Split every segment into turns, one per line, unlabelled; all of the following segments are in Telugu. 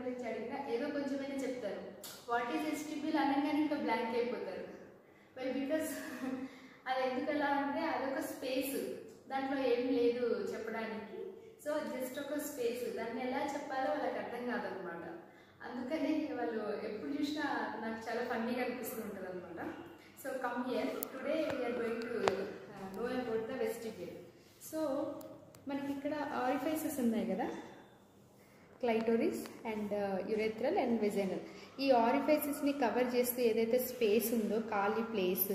గురించి అడిగినా ఏదో కొంచెమైనా చెప్తారు. వాట్ ఈజ్ వెస్టిబ్యూల్ అనగానే ఇంకా బ్లాంక్ అయిపోతారు. వై బికాస్ అది ఎందుకలా అంటే అదొక స్పేస్, దాంట్లో ఏం లేదు చెప్పడానికి. సో జస్ట్ ఒక స్పేస్, దాన్ని ఎలా చెప్పాలో వాళ్ళకి అర్థం కాదనమాట. అందుకని వాళ్ళు ఎప్పుడు చూసినా నాకు చాలా ఫన్నీగా అనిపిస్తూ ఉంటుంది అనమాట. So come here, today we're going to know about the vestibule. So మనకి ఇక్కడ ఆరిఫైసెస్ ఉన్నాయి కదా, clitoris and urethral and vaginal. ఈ ఆరిఫైసెస్ని కవర్ చేస్తూ ఏదైతే స్పేస్ ఉందో, ఖాళీ ప్లేస్,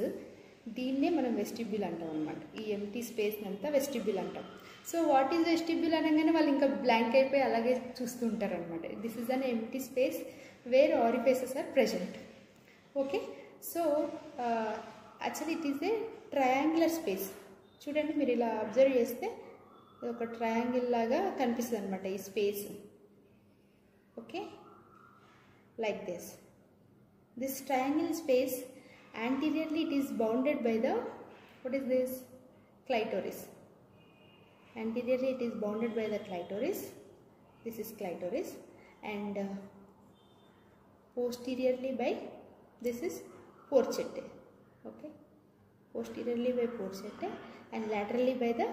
దీన్నే మనం వెస్టిబ్యూల్ అంటాం అనమాట. ఈ ఎంటీ స్పేస్ అంతా వెస్టిబ్యూల్ అంటాం. సో వాట్ ఈజ్ వెస్టిబ్యూల్ అనగానే వాళ్ళు ఇంకా బ్లాంక్ అయిపోయి అలాగే చూస్తూ ఉంటారు అనమాట. This is an empty space where orifices are present. Okay, so actually it is a triangular space. చూడండి, మీరు ఇలా అబ్జర్వ్ చేస్తే ఒక ట్రయాంగిల్ లాగా కనిపిస్తుంది అనమాట ఈ space. Okay, like this triangle space, anteriorly it is bounded by the, what is this, clitoris. Anteriorly it is bounded by the clitoris, this is clitoris, and posteriorly by, this is porchetta. Okay, posteriorly by porchetta and laterally by the,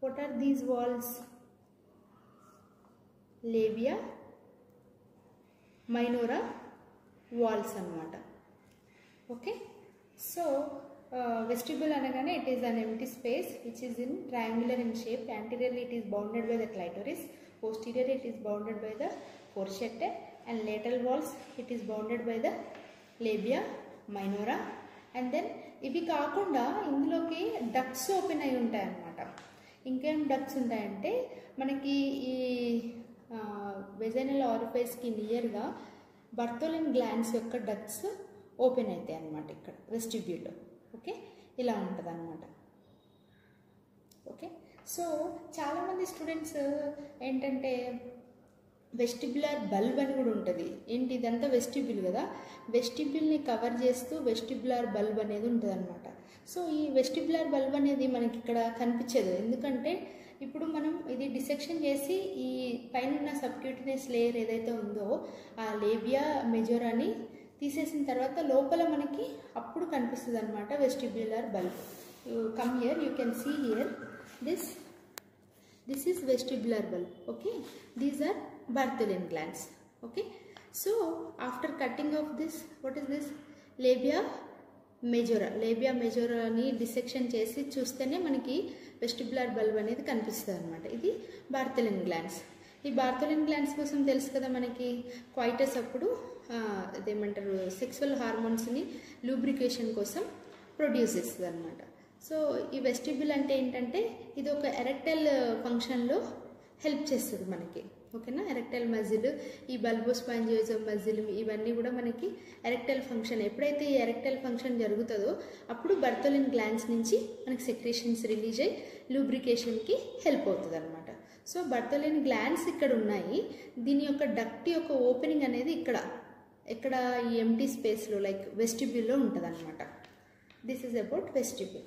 what are these walls, labia minora walls anamata. Okay, so vestibule anagane it is an empty space which is in triangular in shape. Anteriorly it is bounded by the clitoris, posteriorly it is bounded by the porchetta, and lateral walls it is bounded by the labia minora. And then ఇవి కాకుండా ఇందులోకి డక్ట్స్ ఓపెన్ అయి ఉంటాయి అన్నమాట. ఇంకేం డక్ట్స్ ఉంటాయంటే మనకి ఈ వెజైనల్ ఆరిఫైస్కి నియర్గా బర్తోలిన్ గ్లాండ్స్ యొక్క డక్ట్స్ ఓపెన్ అవుతాయి అన్నమాట ఇక్కడ వెస్టిబ్యూల్లో. ఓకే, ఇలా ఉంటుంది అన్నమాట. ఓకే, సో చాలామంది స్టూడెంట్స్ ఏంటంటే వెస్టిబ్యులర్ బల్బ్ అని కూడా ఉంటుంది. ఏంటి, ఇదంతా వెస్టిబ్యూల్ కదా, వెస్టిబ్యూల్ని కవర్ చేస్తూ వెస్టిబ్యులర్ బల్బ్ అనేది ఉంటుంది అనమాట. సో ఈ వెస్టిబ్యులర్ బల్బ్ అనేది మనకి ఇక్కడ కనిపించదు, ఎందుకంటే ఇప్పుడు మనం ఇది డిసెక్షన్ చేసి ఈ పైన సబ్క్యూటినస్ లేయర్ ఏదైతే ఉందో ఆ లేబియా మెజోరాని తీసేసిన తర్వాత లోపల మనకి అప్పుడు కనిపిస్తుంది అనమాట vestibular bulb. Come here, you can see here this is vestibular bulb. Okay, these are Bartholin glands. Okay, so after cutting off this, what is this, labia majora ni dissection chesi chustene manaki vestibular bulb anedi kanipistundi anamata. Idi Bartholin glands. ఈ బార్థోలిన్ గ్లాండ్స్ కోసం తెలుసు కదా మనకి, క్వైటస్ అప్పుడు అదేమంటారు సెక్సువల్ హార్మోన్స్ని లూబ్రికేషన్ కోసం ప్రొడ్యూస్ చేస్తుంది అనమాట. సో ఈ వెస్టిబ్యూల్ అంటే ఏంటంటే ఇది ఒక ఎరెక్టైల్ ఫంక్షన్లో హెల్ప్ చేస్తుంది మనకి. ఓకేనా, ఎరెక్టైల్ మజిల్, ఈ బల్బోస్పాంజియోజం మజిల్, ఇవన్నీ కూడా మనకి ఎరెక్టైల్ ఫంక్షన్. ఎప్పుడైతే ఈ ఎరెక్టైల్ ఫంక్షన్ జరుగుతుందో అప్పుడు బర్తోలిన్ గ్లాండ్స్ నుంచి మనకి సెక్రేషన్స్ రిలీజ్ అయ్యి లూబ్రికేషన్కి హెల్ప్ అవుతుంది అనమాట. సో బర్తోలిన్ గ్లాండ్స్ ఇక్కడ ఉన్నాయి. దీని యొక్క డక్ట్ యొక్క ఓపెనింగ్ అనేది ఇక్కడ ఈ ఎంటీ స్పేస్లో లైక్ వెస్టిబ్యూల్లో ఉంటుంది అనమాట. This is about vestibule.